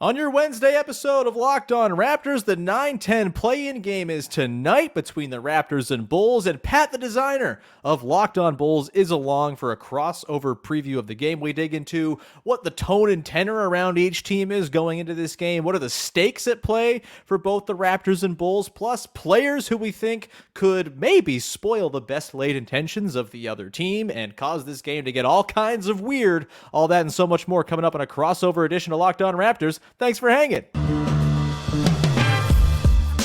On your Wednesday episode of Locked On Raptors, the 9-10 play-in game is tonight between the Raptors and Bulls, and Pat, the designer of Locked On Bulls, is along for a crossover preview of the game. We dig into what the tone and tenor around each team is going into this game, what are the stakes at play for both the Raptors and Bulls, plus players who we think could maybe spoil the best laid intentions of the other team and cause this game to get all kinds of weird. All that and so much more coming up on a crossover edition of Locked On Raptors. Thanks for hanging.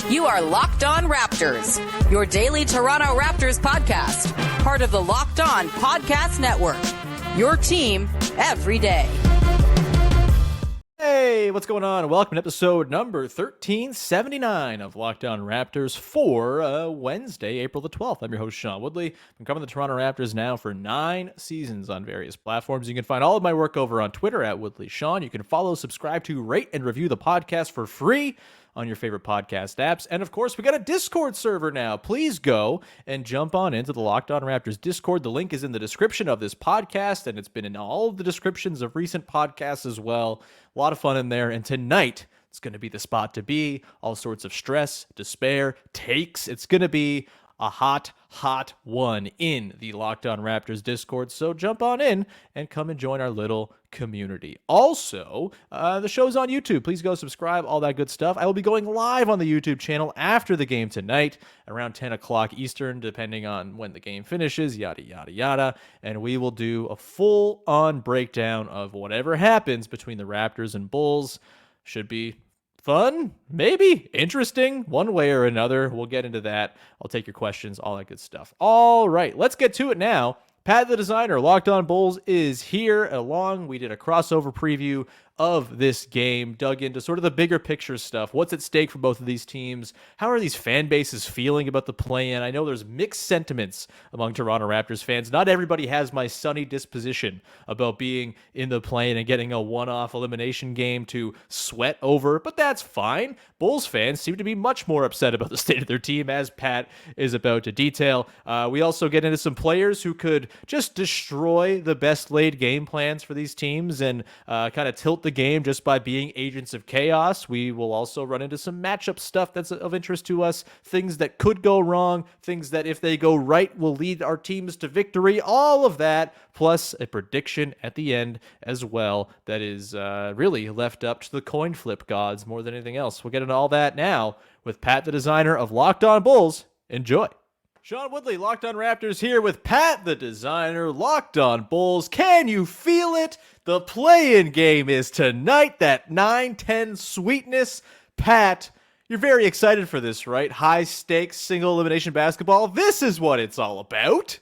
You are Locked On Raptors, your daily Toronto Raptors podcast, part of the Locked On Podcast Network, your team every day. Hey, what's going on? Welcome to episode number 1379 of Locked On Raptors for Wednesday, April the 12th. I'm your host, Sean Woodley. I'm covering the Toronto Raptors now for 9 seasons on various platforms. You can find all of my work over on Twitter at WoodleySean. You can follow, subscribe to, rate, and review the podcast for free on your favorite podcast apps. And of course, we got a Discord server now. Please go and jump on into the Locked On Raptors Discord. The link is in the description of this podcast, and it's been in all of the descriptions of recent podcasts as well. A lot of fun in there. And tonight, it's going to be the spot to be. All sorts of stress, despair, takes. It's going to be a hot one in the Locked On Raptors Discord. So jump on in and come and join our little community. Also, the show's on YouTube. Please go subscribe, all that good stuff. I will be going live on the YouTube channel after the game tonight, around 10 o'clock Eastern, depending on when the game finishes, yada, yada, yada. And we will do a full-on breakdown of whatever happens between the Raptors and Bulls. Should be fun, maybe interesting, one way or another. We'll get into that. I'll take your questions, all that good stuff. All right, let's get to it now. Pat, the designer, Locked On Bulls, is here along. We did a crossover preview of this game, dug into sort of the bigger picture stuff. What's at stake for both of these teams? How are these fan bases feeling about the play-in? I know there's mixed sentiments among Toronto Raptors fans. Not everybody has my sunny disposition about being in the play-in and getting a one-off elimination game to sweat over, but that's fine. Bulls fans seem to be much more upset about the state of their team, as Pat is about to detail. We also get into some players who could just destroy the best laid game plans for these teams and kind of tilt the game just by being agents of chaos. We will also run into some matchup stuff that's of interest to us, things that could go wrong, things that if they go right will lead our teams to victory, all of that, plus a prediction at the end as well that is really left up to the coin flip gods more than anything else. We'll get into all that now with Pat, the designer of Locked On Bulls. Enjoy. Sean Woodley, Locked On Raptors, here with Pat, the designer, Locked On Bulls. Can you feel it? The play-in game is tonight, that 9-10 sweetness. Pat, you're very excited for this, right? High-stakes, single-elimination basketball. This is what it's all about.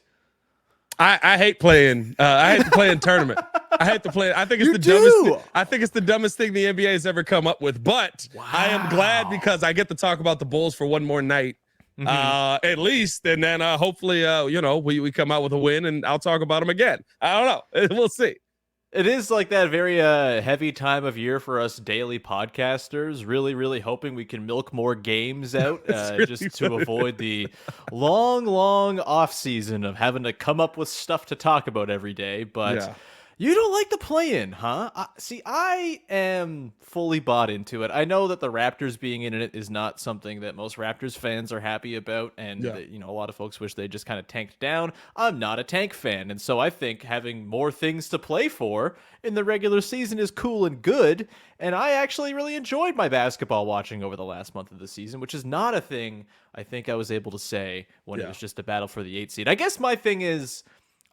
I hate playing. I hate to play in tournament. I hate to play. I think it's dumbest. I think it's the dumbest thing the NBA has ever come up with. But wow. I am glad because I get to talk about the Bulls for one more night. At least, and then hopefully, we come out with a win, and I'll talk about them again. I don't know. We'll see. It is like that very heavy time of year for us daily podcasters. Really, really hoping we can milk more games out really just to avoid the long off season of having to come up with stuff to talk about every day. But yeah. You don't like the play-in, huh? See, I am fully bought into it. I know that the Raptors being in it is not something that most Raptors fans are happy about, and that, a lot of folks wish they just kind of tanked down. I'm not a tank fan, and so I think having more things to play for in the regular season is cool and good, and I actually really enjoyed my basketball watching over the last month of the season, which is not a thing I think I was able to say when it was just a battle for the 8th seed. I guess my thing is,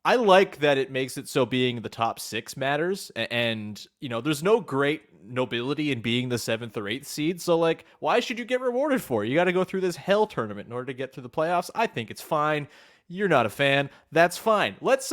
I like that it makes it so being the top 6 matters, and there's no great nobility in being the 7th or 8th seed, so why should you get rewarded for it? You got to go through this hell tournament in order to get through the playoffs. I think it's fine. You're not a fan. That's fine. Let's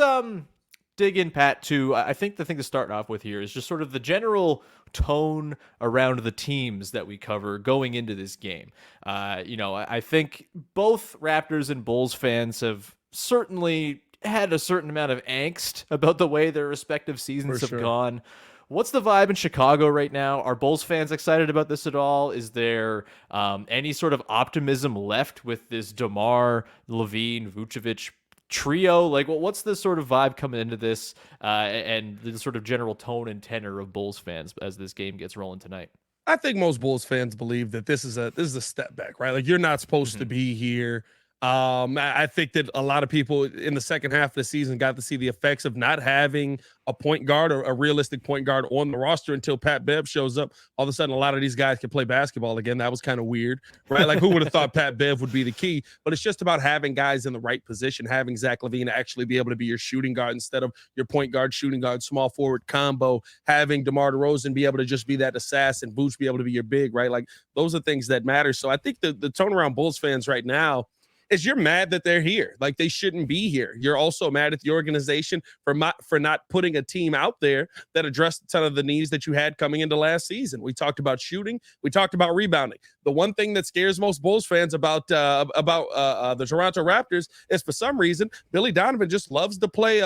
dig in, Pat, to I think the thing to start off with here is just sort of the general tone around the teams that we cover going into this game. I think both Raptors and Bulls fans have certainly had a certain amount of angst about the way their respective seasons have gone. What's the vibe in Chicago right now? Are Bulls fans excited about this at all? Is there any sort of optimism left with this DeMar, Levine, Vucevic trio? Like, what's the sort of vibe coming into this, and the sort of general tone and tenor of Bulls fans as this game gets rolling tonight? I think most Bulls fans believe that this is a step back, right? Like you're not supposed to be here. I think that a lot of people in the second half of the season got to see the effects of not having a point guard or a realistic point guard on the roster until Pat Bev shows up. All of a sudden, a lot of these guys can play basketball again. That was kind of weird, right? Like who would have thought Pat Bev would be the key? But it's just about having guys in the right position, having Zach LaVine actually be able to be your shooting guard instead of your point guard, shooting guard, small forward combo, having DeMar DeRozan be able to just be that assassin, Boots be able to be your big, right? Like those are things that matter. So I think the tone around Bulls fans right now is you're mad that they're here. Like they shouldn't be here. You're also mad at the organization for not putting a team out there that addressed a ton of the needs that you had coming into last season. We talked about shooting. We talked about rebounding. The one thing that scares most Bulls fans about the Toronto Raptors is for some reason Billy Donovan just loves to play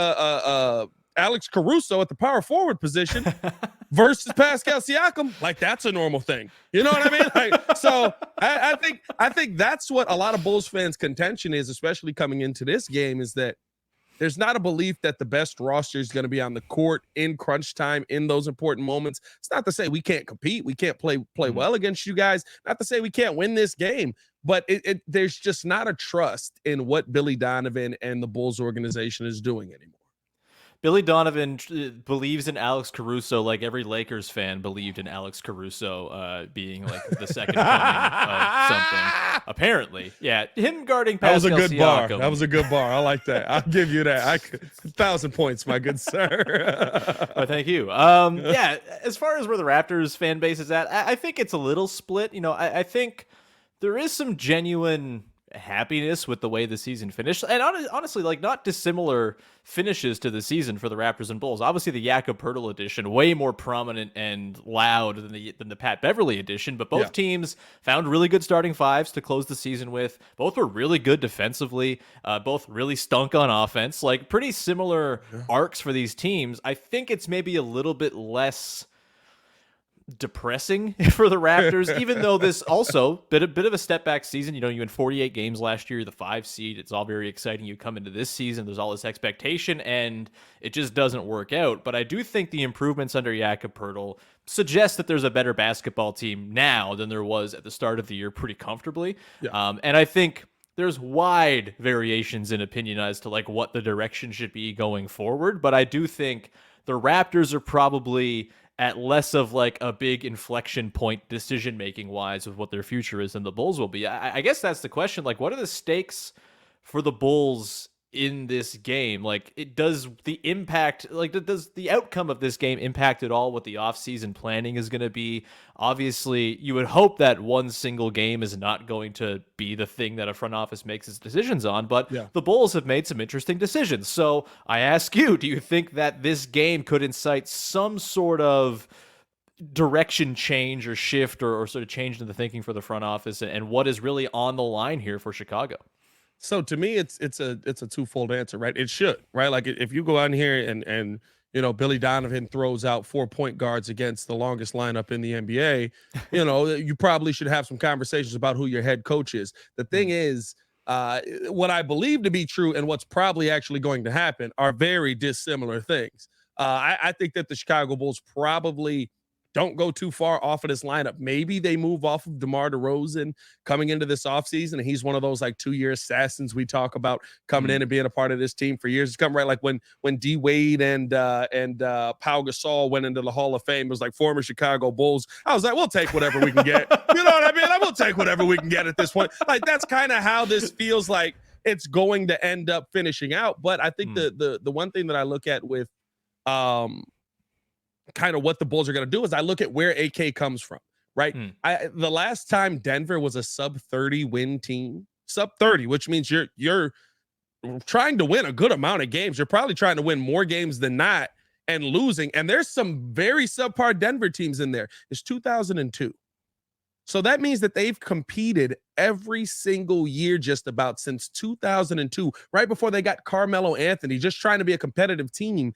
Alex Caruso at the power forward position versus Pascal Siakam. Like that's a normal thing. You know what I mean? Like, so I think that's what a lot of Bulls fans' contention is, especially coming into this game, is that there's not a belief that the best roster is going to be on the court in crunch time in those important moments. It's not to say we can't compete. We can't play well against you guys. Not to say we can't win this game, but there's just not a trust in what Billy Donovan and the Bulls organization is doing anymore. Billy Donovan believes in Alex Caruso like every Lakers fan believed in Alex Caruso being like the second coming of something. Apparently, yeah, him guarding Pascal That was a good Siakam. bar. That was a good bar. I like that. I'll give you that. 1,000 points, my good sir. Oh, thank you. Yeah, as far as where the Raptors fan base is at, I think it's a little split. You know, I think there is some genuine happiness with the way the season finished, and honestly, like not dissimilar finishes to the season for the Raptors and Bulls. Obviously, the Jakob Poeltl edition way more prominent and loud than the Pat Beverley edition, but both teams found really good starting fives to close the season with. Both were really good defensively. Both really stunk on offense. Like pretty similar arcs for these teams. I think it's maybe a little bit less depressing for the Raptors, even though this also bit of a step back season. You know, you win 48 games last year, the 5 seed. It's all very exciting. You come into this season, there's all this expectation, and it just doesn't work out. But I do think the improvements under Jakob Poeltl suggest that there's a better basketball team now than there was at the start of the year pretty comfortably. And I think there's wide variations in opinion as to like what the direction should be going forward. But I do think the Raptors are probably at less of like a big inflection point decision making wise of what their future is than the Bulls will be. I guess that's the question. Like, what are the stakes for the Bulls in this game? Like, does the outcome of this game impact at all what the offseason planning is going to be? Obviously, you would hope that one single game is not going to be the thing that a front office makes its decisions on, but the Bulls have made some interesting decisions. So I ask you, do you think that this game could incite some sort of direction change or shift or sort of change in the thinking for the front office, and what is really on the line here for Chicago? So to me, it's a twofold answer, right? It should, right? Like if you go out here and you know Billy Donovan throws out 4 point guards against the longest lineup in the NBA, you know you probably should have some conversations about who your head coach is. The thing is, what I believe to be true and what's probably actually going to happen are very dissimilar things. I think that the Chicago Bulls probably don't go too far off of this lineup. Maybe they move off of DeMar DeRozan coming into this offseason, and he's one of those like 2-year assassins we talk about coming in and being a part of this team for years to come, right? Like when D Wade and Pau Gasol went into the Hall of Fame, it was like former Chicago Bulls. I was like, we'll take whatever we can get. You know what I mean? Like, we'll take whatever we can get at this point. Like that's kind of how this feels like it's going to end up finishing out. But I think the one thing that I look at with kind of what the Bulls are going to do is I look at where AK comes from, right? The last time Denver was a sub 30 win team, sub 30, which means you're trying to win a good amount of games. You're probably trying to win more games than not and losing. And there's some very subpar Denver teams in there. It's 2002. So that means that they've competed every single year just about since 2002, right before they got Carmelo Anthony, just trying to be a competitive team.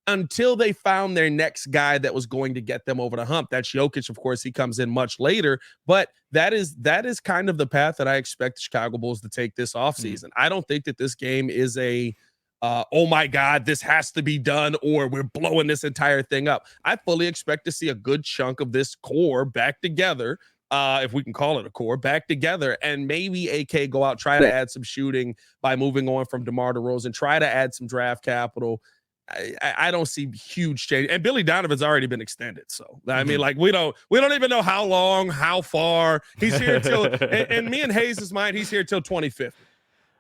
until they found their next guy that was going to get them over the hump. That's Jokic, of course. He comes in much later, but that is kind of the path that I expect the Chicago Bulls to take this offseason. I don't think that this game is a oh my God, this has to be done, or we're blowing this entire thing up. I fully expect to see a good chunk of this core back together, if we can call it a core, back together, and maybe AK go out, try to add some shooting by moving on from DeMar DeRozan, try to add some draft capital. I don't see huge change, and Billy Donovan's already been extended. So I mean, like we don't even know how long, how far he's here till. And me and Hayes' mind, he's here till 2050.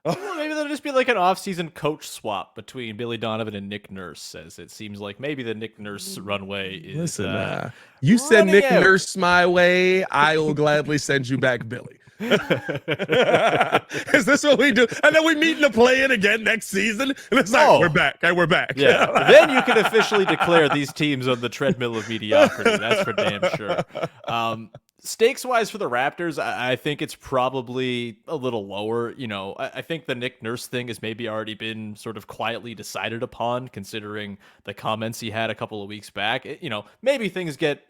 Well, maybe there'll just be like an off-season coach swap between Billy Donovan and Nick Nurse, as it seems like maybe the Nick Nurse runway is. Listen, you send Nick Nurse my way, I will gladly send you back Billy. Is this what we do? And then we meet in the play-in again next season, and it's like, we're back. Hey, we're back. Yeah. Then you can officially declare these teams on the treadmill of mediocrity. That's for damn sure. Stakes-wise for the Raptors, I think it's probably a little lower. You know, I think the Nick Nurse thing has maybe already been sort of quietly decided upon, considering the comments he had a couple of weeks back. You know, maybe things get,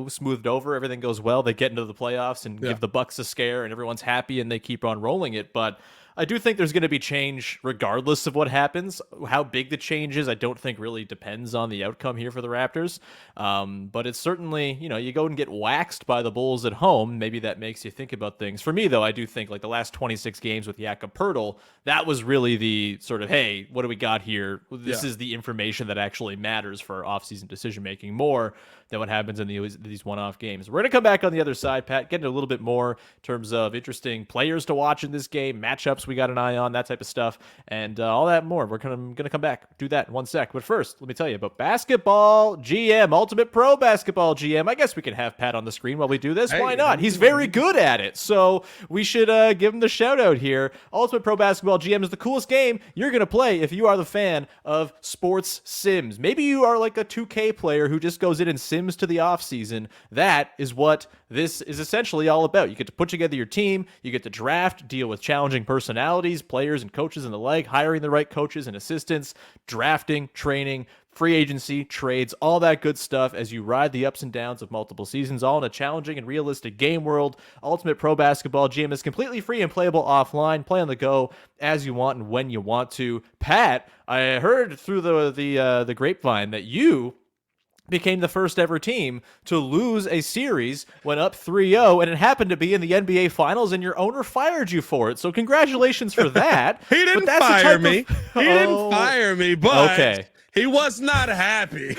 smoothed over, everything goes well, they get into the playoffs and give the Bucks a scare, and everyone's happy, and they keep on rolling it. But I do think there's going to be change regardless of what happens. How big the change is, I don't think really depends on the outcome here for the Raptors. But it's certainly, you go and get waxed by the Bulls at home. Maybe that makes you think about things. For me, though, I do think like the last 26 games with Jakob Poeltl, that was really the sort of, hey, what do we got here? This is the information that actually matters for offseason decision-making more than what happens in these one-off games. We're going to come back on the other side, Pat, get into a little bit more in terms of interesting players to watch in this game, matchups we got an eye on, that type of stuff, and all that more. We're going to come back, do that in one sec. But first, let me tell you about Basketball GM, Ultimate Pro Basketball GM. I guess we can have Pat on the screen while we do this. Why not? He's very good at it, so we should give him the shout-out here. Ultimate Pro Basketball GM is the coolest game you're going to play if you are the fan of sports sims. Maybe you are like a 2K player who just goes in and sims to the offseason. That is what this is essentially all about. You get to put together your team, you get to draft, deal with challenging personalities, players and coaches and the like, hiring the right coaches and assistants, drafting, training, free agency, trades, all that good stuff as you ride the ups and downs of multiple seasons, all in a challenging and realistic game world. Ultimate Pro Basketball GM is completely free and playable offline. Play on the go as you want and when you want to. Pat, I heard through the grapevine that you became the first ever team to lose a series, went up 3-0, and it happened to be in the NBA Finals, and your owner fired you for it. So congratulations for that. He didn't fire me. He didn't fire me, but he was not happy.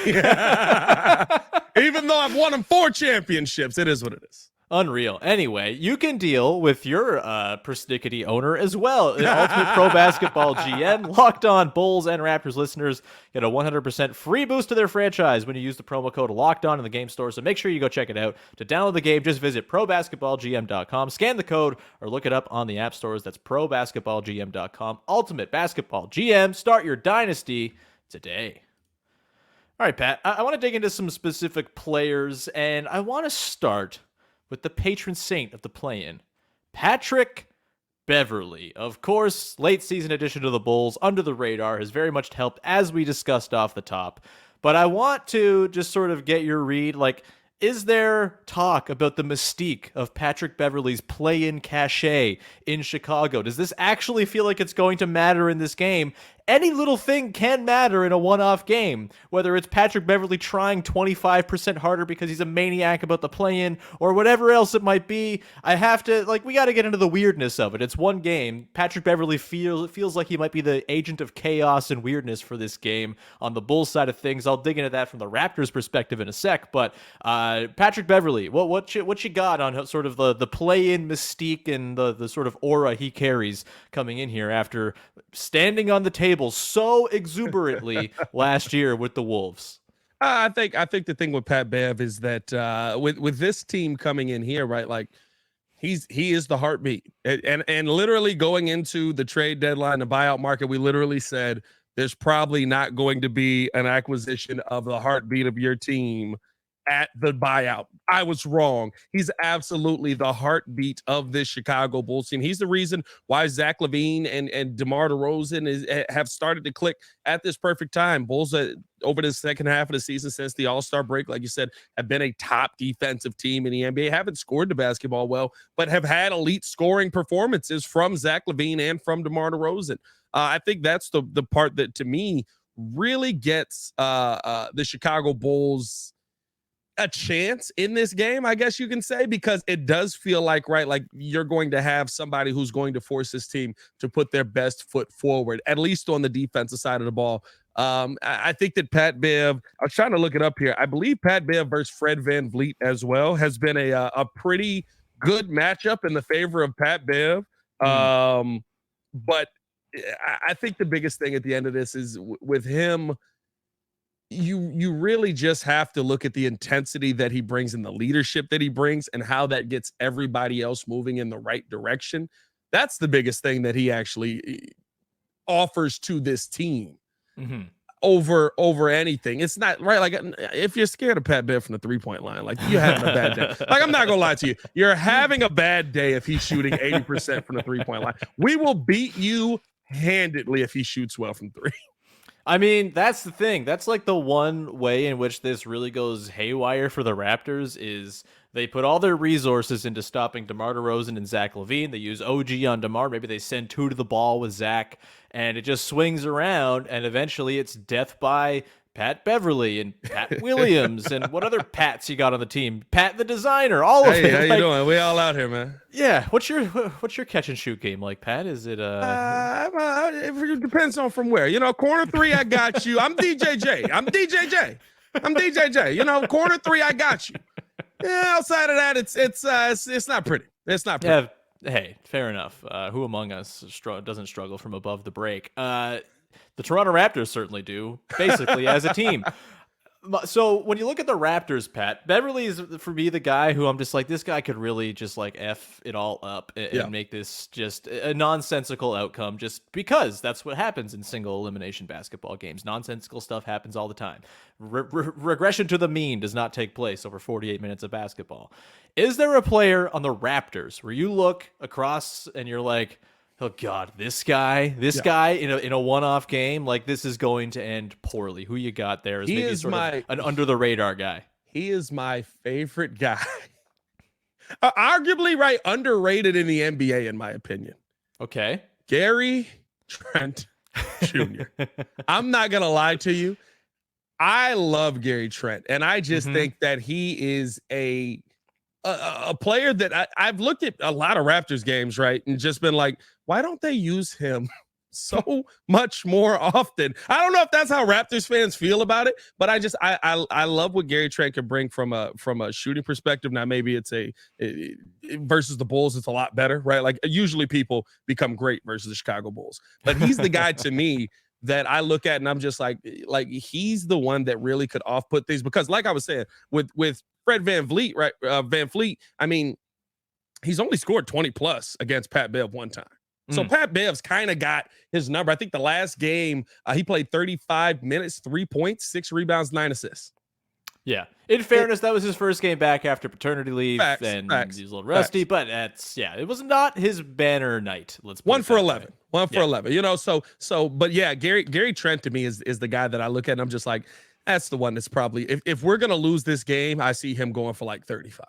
Even though I've won him 4 championships, it is what it is. Unreal. Anyway, you can deal with your persnickety owner as well. In Ultimate Pro Basketball GM, Locked On Bulls and Raptors listeners get a 100% free boost to their franchise when you use the promo code Locked On in the game store. So make sure you go check it out. To download the game, just visit probasketballgm.com, scan the code, or look it up on the app stores. That's probasketballgm.com. Ultimate Basketball GM. Start your dynasty today. All right, Pat, I want to dig into some specific players, and I want to start with the patron saint of the play-in, Patrick Beverley. Of course, late season addition to the Bulls, under the radar, has very much helped, as we discussed off the top. But I want to just sort of get your read, like, is there talk about the mystique of Patrick Beverley's play-in cachet in Chicago? Does this actually feel like it's going to matter in this game? Any little thing can matter in a one-off game, whether it's Patrick Beverley trying 25% harder because he's a maniac about the play-in or whatever else it might be. We got to get into the weirdness of it. It's one game. Patrick Beverley feels like he might be the agent of chaos and weirdness for this game on the Bulls side of things. I'll dig into that from the Raptors perspective in a sec, but Patrick Beverley, what you got on sort of the play-in mystique and the sort of aura he carries coming in here after standing on the table so exuberantly last year with the Wolves? I think the thing with Pat Bev is that with this team coming in here, right, like he is the heartbeat, and literally going into the trade deadline, the buyout market, we literally said there's probably not going to be an acquisition of the heartbeat of your team at the buyout. I was wrong. He's absolutely the heartbeat of this Chicago Bulls team. He's the reason why Zach LaVine and DeMar DeRozan have started to click at this perfect time. Bulls over the second half of the season since the All-Star break, like you said, have been a top defensive team in the NBA. Haven't scored the basketball well, but have had elite scoring performances from Zach LaVine and from DeMar DeRozan. I think that's the part that, to me, really gets the Chicago Bulls a chance in this game, I guess you can say, because it does feel like, right, like you're going to have somebody who's going to force this team to put their best foot forward, at least on the defensive side of the ball. I think that Pat Bev, I was trying to look it up here. I believe Pat Bev versus Fred VanVleet as well has been a pretty good matchup in the favor of Pat Bev. But I think the biggest thing at the end of this is with him, you really just have to look at the intensity that he brings and the leadership that he brings and how that gets everybody else moving in the right direction. That's the biggest thing that he actually offers to this team over anything. It's not right. Like, if you're scared of Pat Bev from the 3-point line, like, you're having a bad day. Like, I'm not gonna lie to you. You're having a bad day if he's shooting 80% from the 3-point line. We will beat you handedly if he shoots well from 3. I mean, that's the thing. That's like the one way in which this really goes haywire for the Raptors is they put all their resources into stopping DeMar DeRozan and Zach LaVine. They use OG on DeMar. Maybe they send 2 to the ball with Zach, and it just swings around, and eventually it's death by Pat Beverley and Pat Williams and what other Pats you got on the team? Pat the designer, all of it. How you doing? We all out here, man. Yeah. What's your catch and shoot game like, Pat? Is it it depends on from where. Corner 3, I got you. I'm DJJ. Corner 3, I got you. Yeah, outside of that, it's not pretty. It's not pretty. Yeah, hey, fair enough. Who among us doesn't struggle from above the break? The Toronto Raptors certainly do, basically, as a team. So when you look at the Raptors, Pat, Beverley is, for me, the guy who I'm just like, this guy could really just like F it all up and make this just a nonsensical outcome, just because that's what happens in single elimination basketball games. Nonsensical stuff happens all the time. Regression to the mean does not take place over 48 minutes of basketball. Is there a player on the Raptors where you look across and you're like, oh God, this guy in a one-off game, like, this is going to end poorly? Who you got there is maybe sort of an under-the-radar guy? He is my favorite guy. Arguably, right, underrated in the NBA, in my opinion. Okay. Gary Trent Jr. I'm not going to lie to you. I love Gary Trent, and I just think that he is a player that I've looked at a lot of Raptors games, right, and just been like, why don't they use him so much more often? I don't know if that's how Raptors fans feel about it, but I love what Gary Trent can bring from a shooting perspective. Now, maybe it's versus the Bulls, it's a lot better, right? Like, usually people become great versus the Chicago Bulls, but he's the guy to me that I look at and I'm just like he's the one that really could off-put things, because like I was saying with Fred VanVleet, right? VanVleet, I mean, he's only scored 20 plus against Pat Bev one time. So Pat Bev's kind of got his number. I think the last game he played 35 minutes, 3 points, 6 rebounds, 9 assists. Yeah. In fairness, that was his first game back after paternity leave, and he was a little rusty, but it was not his banner night. Let's put 1 for 11. 1 for 11. But yeah, Gary Trent to me is the guy that I look at and I'm just like, that's the one that's probably, if we're going to lose this game, I see him going for like 35.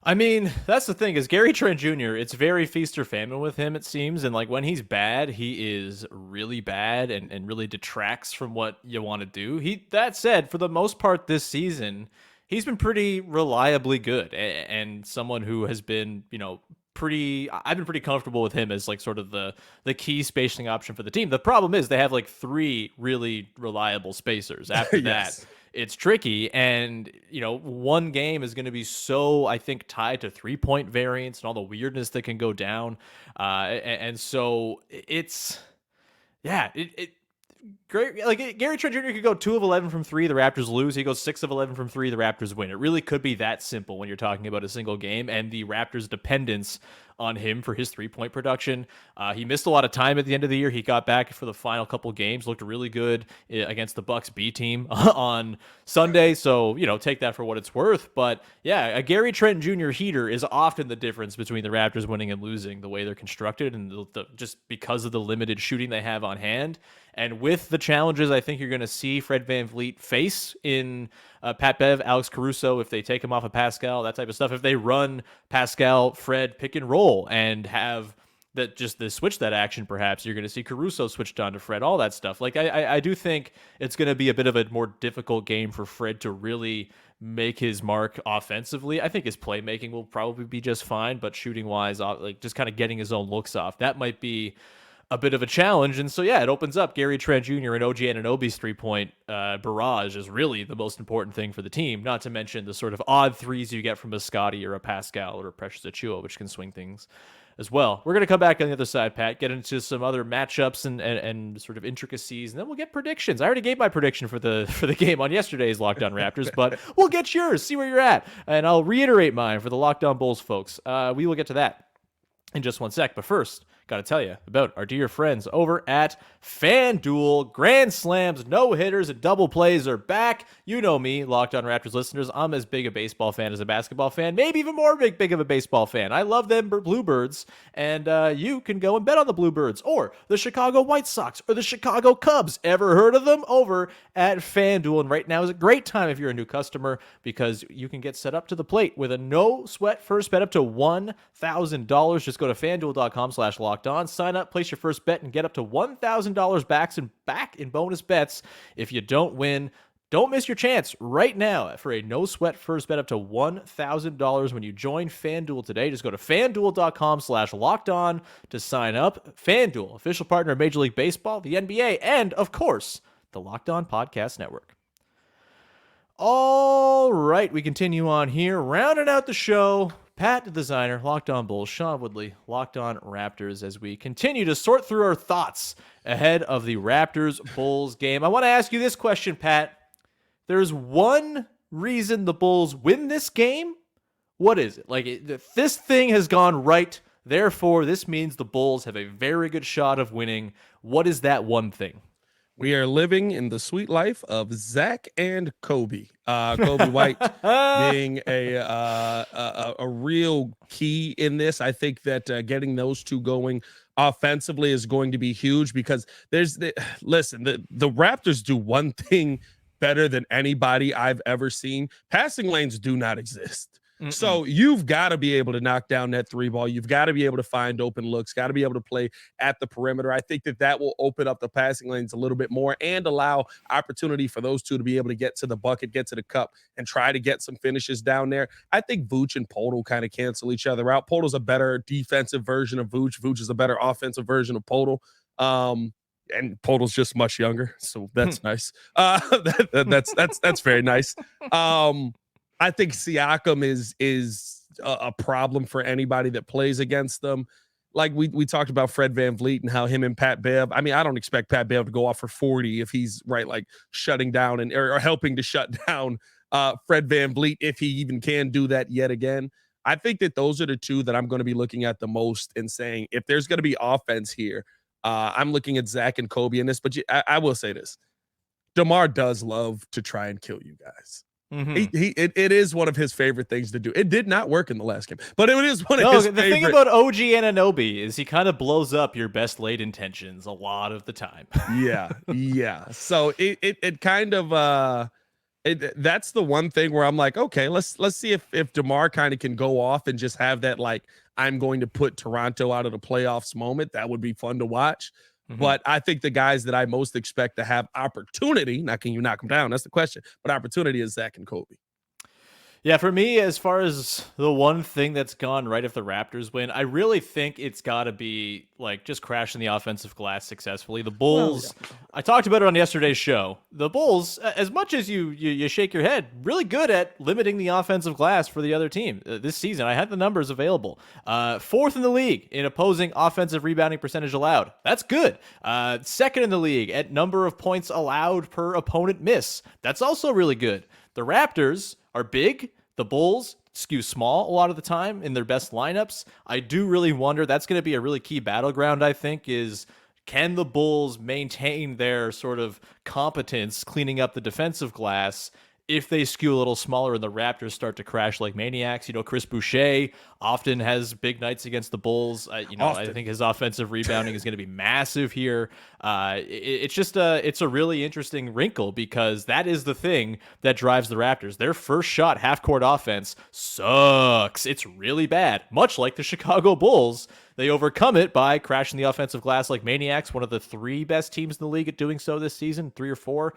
I mean, that's the thing is Gary Trent Jr., it's very feast or famine with him, it seems. And like when he's bad, he is really bad and really detracts from what you want to do. That said, for the most part this season, he's been pretty reliably good and someone who has been, I've been pretty comfortable with him as like sort of the key spacing option for the team. The problem is they have like 3 really reliable spacers. After that, it's tricky. And, one game is going to be so, I think, tied to 3-point variance and all the weirdness that can go down. And so it's, great. Like Gary Trent Jr. could go 2 of 11 from 3, the Raptors lose. He goes 6 of 11 from 3, the Raptors win. It really could be that simple when you're talking about a single game and the Raptors' dependence on him for his 3-point production. He missed a lot of time at the end of the year. He got back for the final couple games, looked really good against the Bucks B team on Sunday. So, take that for what it's worth. But yeah, a Gary Trent Jr. heater is often the difference between the Raptors winning and losing, the way they're constructed and just because of the limited shooting they have on hand. And with the challenges I think you're going to see Fred VanVleet face in Pat Bev, Alex Caruso, if they take him off of Pascal, that type of stuff, if they run Pascal, Fred pick and roll and have the switch that action, perhaps you're going to see Caruso switched on to Fred, all that stuff. Like I do think it's going to be a bit of a more difficult game for Fred to really make his mark offensively. I think his playmaking will probably be just fine, but shooting wise, like just kind of getting his own looks off, that might be a bit of a challenge. And so, yeah, it opens up Gary Trent Jr. and OG Anunoby's 3-point barrage is really the most important thing for the team, not to mention the sort of odd threes you get from a Scotty or a Pascal or a Precious Achiuwa, which can swing things as well. We're going to come back on the other side, Pat, get into some other matchups and sort of intricacies, and then we'll get predictions. I already gave my prediction for the game on yesterday's Locked On Raptors, but we'll get yours, see where you're at, and I'll reiterate mine for the Locked On Bulls folks. We will get to that in just one sec, but first, got to tell you about our dear friends over at FanDuel. Grand slams, no-hitters, and double plays are back. You know me, Locked On Raptors listeners. I'm as big a baseball fan as a basketball fan, maybe even more big of a baseball fan. I love them Bluebirds, and you can go and bet on the Bluebirds or the Chicago White Sox or the Chicago Cubs. Ever heard of them? Over at FanDuel. And right now is a great time if you're a new customer because you can get set up to the plate with a no-sweat first bet up to $1,000. Just go to FanDuel.com/locked on, sign up, place your first bet, and get up to $1,000 back in bonus bets. If you don't win, don't miss your chance right now for a no-sweat first bet up to $1,000 when you join FanDuel today. Just go to FanDuel.com/locked on to sign up. FanDuel, official partner of Major League Baseball, the NBA, and, of course, the Locked On Podcast Network. All right, we continue on here, rounding out the show. Pat, the designer, Locked On Bulls, Sean Woodley, Locked On Raptors, as we continue to sort through our thoughts ahead of the Raptors-Bulls game. I want to ask you this question, Pat. There's one reason the Bulls win this game. What is it? Like, this thing has gone right, therefore this means the Bulls have a very good shot of winning. What is that one thing? We are living in the sweet life of Zach and Kobe. Kobe White being a real key in this. I think that getting those two going offensively is going to be huge because the Raptors do one thing better than anybody I've ever seen. Passing lanes do not exist. Mm-mm. So you've got to be able to knock down that three ball. You've got to be able to find open looks, got to be able to play at the perimeter. I think that will open up the passing lanes a little bit more and allow opportunity for those two to be able to get to the bucket, get to the cup, and try to get some finishes down there. I think Vooch and Podol kind of cancel each other out. Podol's a better defensive version of Vooch. Vooch is a better offensive version of Podol. And Podol's just much younger, so that's nice. That's very nice. I think Siakam is a problem for anybody that plays against them. Like we talked about Fred VanVleet and how him and Pat Bev. I mean, I don't expect Pat Bev to go off for 40 if he's like shutting down or helping to shut down Fred VanVleet, if he even can do that yet again. I think that those are the two that I'm going to be looking at the most and saying, if there's going to be offense here, I'm looking at Zach and Kobe in this. But I will say this. DeMar does love to try and kill you guys. Mm-hmm. It is one of his favorite things to do. It did not work in the last game, but it is one of his favorite. The thing about OG Anunoby is he kind of blows up your best laid intentions a lot of the time. Yeah. So it kind of that's the one thing where I'm like, okay, let's see if DeMar kind of can go off and just have that, like, I'm going to put Toronto out of the playoffs moment. That would be fun to watch. Mm-hmm. But I think the guys that I most expect to have opportunity, not can you knock them down? That's the question. But opportunity is Zach and Kobe. Yeah, for me, as far as the one thing that's gone right if the Raptors win, I really think it's got to be like just crashing the offensive glass successfully. The Bulls, I talked about it on yesterday's show. The Bulls, as much as you shake your head, really good at limiting the offensive glass for the other team this season. I had the numbers available. Fourth in the league in opposing offensive rebounding percentage allowed. That's good. Second in the league at number of points allowed per opponent miss. That's also really good. The Raptors are big. The Bulls skew small a lot of the time in their best lineups. I do really wonder, that's going to be a really key battleground, I think, is can the Bulls maintain their sort of competence cleaning up the defensive glass if they skew a little smaller and the Raptors start to crash like maniacs? Chris Boucher often has big nights against the Bulls. I think his offensive rebounding is going to be massive here. It's a really interesting wrinkle because that is the thing that drives the Raptors. Their first shot half court offense sucks. It's really bad, much like the Chicago Bulls. They overcome it by crashing the offensive glass like maniacs, one of the 3 best teams in the league at doing so this season, 3 or 4.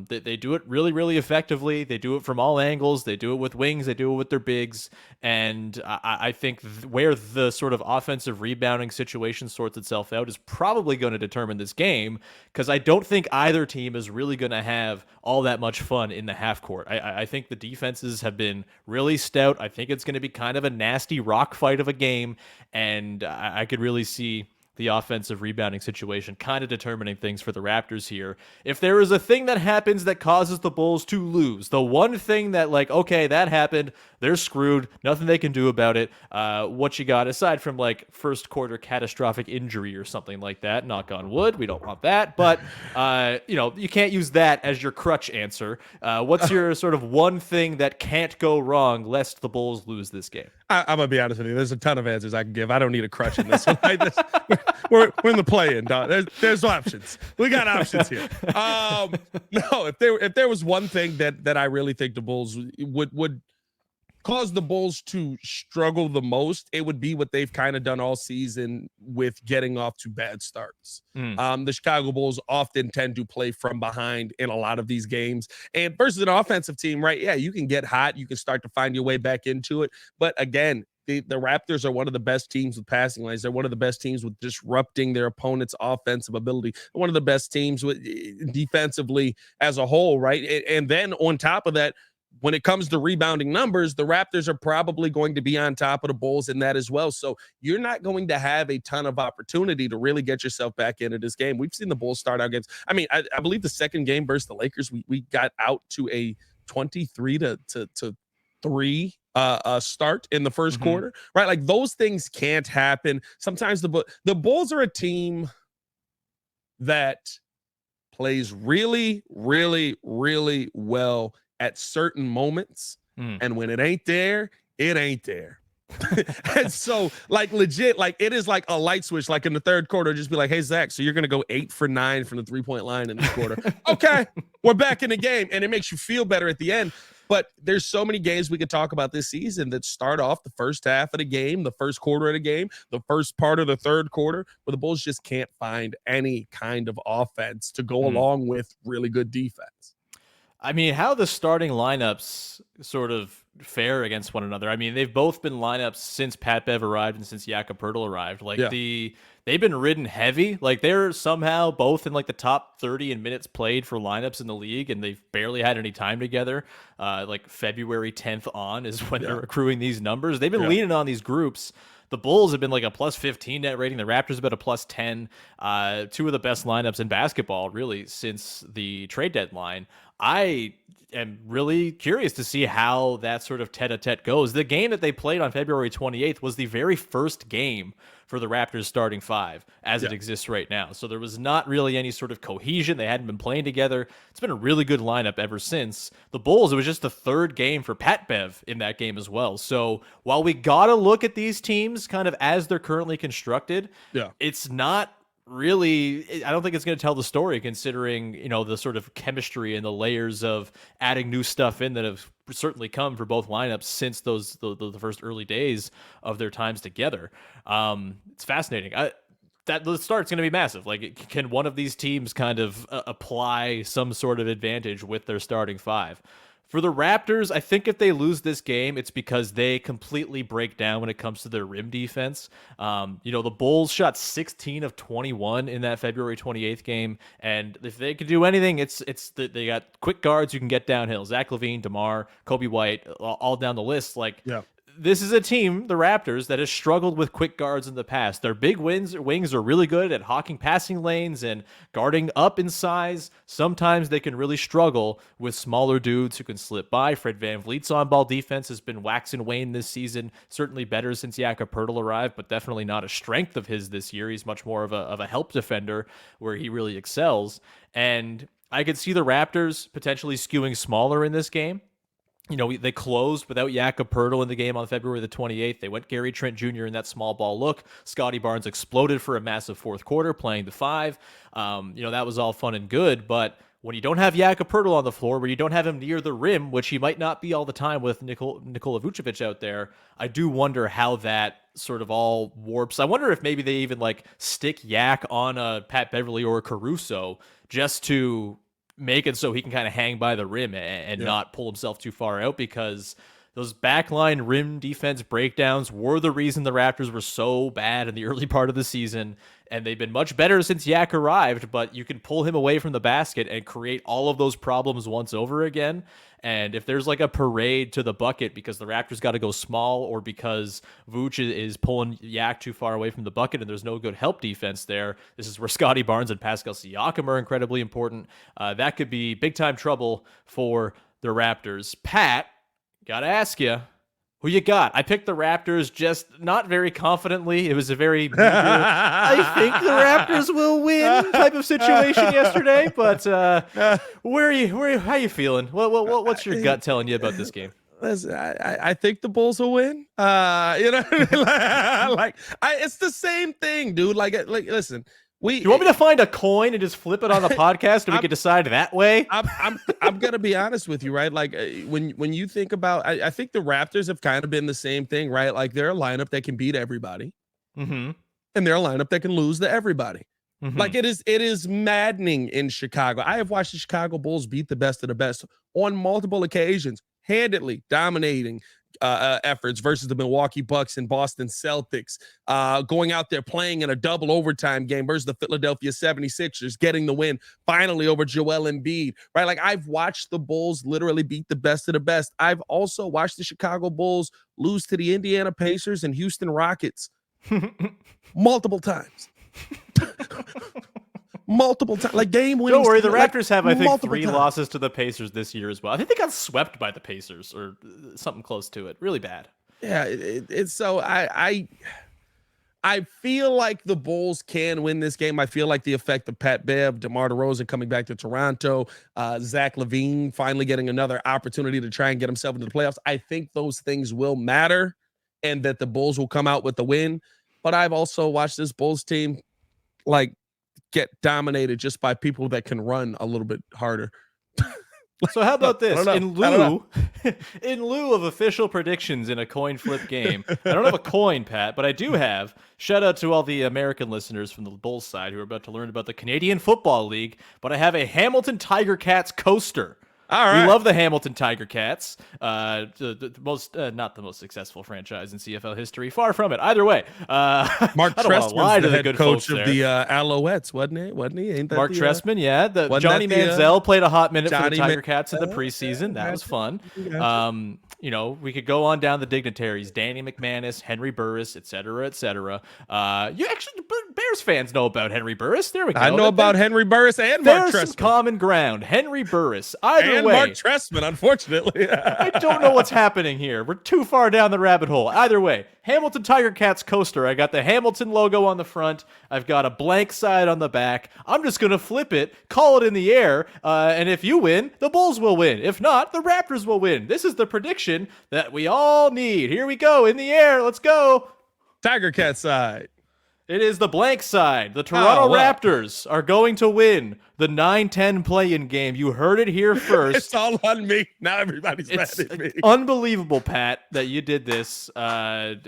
They do it really, really effectively. They do it from all angles. They do it with wings. They do it with their bigs. And I think where the sort of offensive rebounding situation sorts itself out is probably going to determine this game, because I don't think either team is really going to have all that much fun in the half court. I think the defenses have been really stout. I think it's going to be kind of a nasty rock fight of a game, and I could really see the offensive rebounding situation kind of determining things for the Raptors here. If there is a thing that happens that causes the Bulls to lose, the one thing that, like, okay, that happened, they're screwed, nothing they can do about it. What you got aside from like first quarter catastrophic injury or something like that? Knock on wood, we don't want that. But you can't use that as your crutch answer. What's your sort of one thing that can't go wrong lest the Bulls lose this game? I'm gonna be honest with you. There's a ton of answers I can give. I don't need a crutch in this one. We're in the play-in, dog. There's options. We got options here. No, if there was one thing that I really think the Bulls would cause the Bulls to struggle the most, it would be what they've kind of done all season with getting off to bad starts. The Chicago Bulls often tend to play from behind in a lot of these games, and versus an offensive team, right? Yeah, you can get hot, you can start to find your way back into it, but again, the Raptors are one of the best teams with passing lanes. They're one of the best teams with disrupting their opponent's offensive ability. They're one of the best teams with defensively as a whole, right? And then on top of that, when it comes to rebounding numbers, the Raptors are probably going to be on top of the Bulls in that as well. So you're not going to have a ton of opportunity to really get yourself back into this game. We've seen the Bulls start out games. I mean, I believe the second game versus the Lakers, we got out to a 23 to 3 start in the first quarter, right? Like those things can't happen. Sometimes the Bulls are a team that plays really, really, really well at certain moments. And when it ain't there, it ain't there. And so like legit, like it is like a light switch, like in the third quarter, just be like, hey, Zach, so you're going to go 8 for 9 from the 3-point line in this quarter. Okay, we're back in the game. And it makes you feel better at the end. But there's so many games we could talk about this season that start off the first half of the game, the first quarter of the game, the first part of the third quarter, where the Bulls just can't find any kind of offense to go along with really good defense. I mean, how the starting lineups sort of fare against one another. I mean, they've both been lineups since Pat Bev arrived and since Jakob Poeltl arrived. Like they've been ridden heavy. Like they're somehow both in like the top 30 in minutes played for lineups in the league, and they've barely had any time together. Like February 10th on is when they're accruing these numbers. They've been leaning on these groups. The Bulls have been like a plus 15 net rating. The Raptors have been a plus 10. 2 of the best lineups in basketball, really, since the trade deadline. I am really curious to see how that sort of tete-a-tete goes. The game that they played on February 28th was the very first game for the Raptors starting 5 as it exists right now. So there was not really any sort of cohesion. They hadn't been playing together. It's been a really good lineup ever since. The Bulls, it was just the third game for Pat Bev in that game as well. So while we got to look at these teams kind of as they're currently constructed, it's not really, I don't think it's going to tell the story, considering, the sort of chemistry and the layers of adding new stuff in that have certainly come for both lineups since the first early days of their times together. It's fascinating. That the start's going to be massive. Like, can one of these teams kind of apply some sort of advantage with their starting 5? For the Raptors, I think if they lose this game, it's because they completely break down when it comes to their rim defense. The Bulls shot 16 of 21 in that February 28th game, and if they could do anything, it's that they got quick guards who can get downhill. Zach LaVine, DeMar, Kobe White, all down the list. this is a team, the Raptors, that has struggled with quick guards in the past. Their big wings are really good at hawking passing lanes and guarding up in size. Sometimes they can really struggle with smaller dudes who can slip by. Fred VanVleet's on-ball defense has been wax and wane this season. Certainly better since Jakob Poeltl arrived, but definitely not a strength of his this year. He's much more of a help defender where he really excels. And I could see the Raptors potentially skewing smaller in this game. You know, they closed without Jakob Poeltl in the game on February the 28th. They went Gary Trent Jr. in that small ball look. Scotty Barnes exploded for a massive fourth quarter, playing the 5. That was all fun and good, but when you don't have Jakob Poeltl on the floor, when you don't have him near the rim, which he might not be all the time with Nikola Vucevic out there, I do wonder how that sort of all warps. I wonder if maybe they even stick Yak on a Pat Beverley or a Caruso just to make it so he can kind of hang by the rim and not pull himself too far out, because those backline rim defense breakdowns were the reason the Raptors were so bad in the early part of the season, and they've been much better since Yak arrived, but you can pull him away from the basket and create all of those problems once over again. And if there's a parade to the bucket because the Raptors got to go small, or because Vooch is pulling Yak too far away from the bucket and there's no good help defense there, this is where Scotty Barnes and Pascal Siakam are incredibly important. That could be big-time trouble for the Raptors. Pat, gotta ask you, who you got? I picked the Raptors, just not very confidently. It was a very meager, I think the Raptors will win type of situation yesterday. But how you feeling? What's your gut telling you about this game? Listen, I think the Bulls will win. It's the same thing, dude. Listen. You want me to find a coin and just flip it on the podcast, and we can decide that way? I'm gonna be honest with you, right? When you think about, I think the Raptors have kind of been the same thing, right? They're a lineup that can beat everybody, and they're a lineup that can lose to everybody. It is maddening in Chicago. I have watched the Chicago Bulls beat the best of the best on multiple occasions, handedly dominating efforts versus the Milwaukee Bucks and Boston Celtics, going out there playing in a double overtime game versus the Philadelphia 76ers, getting the win finally over Joel Embiid, right? I've watched the Bulls literally beat the best of the best. I've also watched the Chicago Bulls lose to the Indiana Pacers and Houston Rockets multiple times. Multiple times, game winning. Don't worry, the Raptors have, I think, 3 losses to the Pacers this year as well. I think they got swept by the Pacers or something close to it. Really bad. Yeah, it's so I feel like the Bulls can win this game. I feel like the effect of Pat Bev, DeMar DeRozan coming back to Toronto, Zach LaVine finally getting another opportunity to try and get himself into the playoffs. I think those things will matter, and that the Bulls will come out with the win. But I've also watched this Bulls team get dominated just by people that can run a little bit harder. So how about this? In lieu of official predictions in a coin flip game, I don't have a coin, Pat, but I do have, shout out to all the American listeners from the Bulls side who are about to learn about the Canadian Football League, but I have a Hamilton Tiger Cats coaster. All right. We love the Hamilton Tiger Cats. The most, not the most successful franchise in CFL history. Far from it. Either way. Mark Trestman's the head coach of the Alouettes, wasn't he? Ain't that Mark Trestman, yeah. Johnny Manziel played a hot minute for the Tiger Cats in the preseason. That was fun. We could go on down the dignitaries. Danny McManus, Henry Burris, et cetera, et cetera. Bears fans know about Henry Burris. There we go. I know about Henry Burris and Mark Trestman. There's some common ground. Henry Burris. And Mark Trestman, unfortunately. I don't know what's happening here. We're too far down the rabbit hole. Either way, Hamilton Tiger Cats coaster. I got the Hamilton logo on the front. I've got a blank side on the back. I'm just going to flip it, call it in the air, and if you win, the Bulls will win. If not, the Raptors will win. This is the prediction that we all need. Here we go. In the air. Let's go. Tiger Cat side. It is the blank side. The Toronto Raptors are going to win the 9-10 play-in game. You heard it here first. It's all on me. Now everybody's mad at me. Unbelievable, Pat, that you did this. I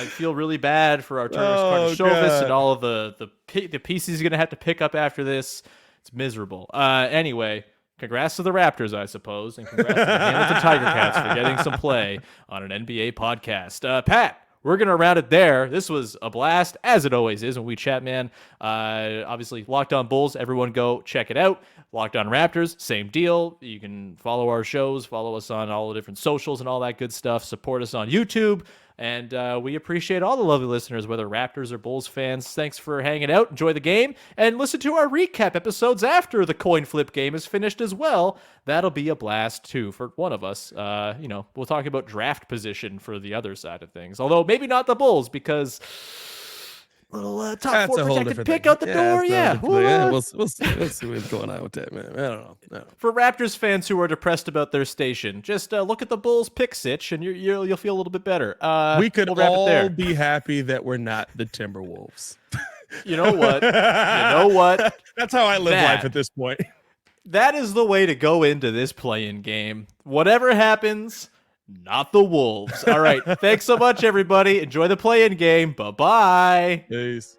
feel really bad for Arturas Karnisovas and all of the pieces he's going to have to pick up after this. It's miserable. Anyway, congrats to the Raptors, I suppose, and congrats to the Hamilton Tiger Cats for getting some play on an NBA podcast. Pat, we're going to round it there. This was a blast, as it always is when we chat, man. Obviously, Locked On Bulls, everyone go check it out. Locked On Raptors, same deal. You can follow our shows, follow us on all the different socials and all that good stuff. Support us on YouTube. And we appreciate all the lovely listeners, whether Raptors or Bulls fans. Thanks for hanging out. Enjoy the game. And listen to our recap episodes after the coin flip game is finished as well. That'll be a blast, too, for one of us. We'll talk about draft position for the other side of things. Although maybe not the Bulls, because little top 4 protected pick out the door. Yeah. We'll see what's going on with that, man. I don't know. No. For Raptors fans who are depressed about their station, just look at the Bulls pick sitch, and you'll feel a little bit better. We could all be happy that we're not the Timberwolves. You know what? That's how I live life at this point. That is the way to go into this play-in game. Whatever happens, not the Wolves. All right. Thanks so much, everybody. Enjoy the play-in game. Bye-bye. Peace.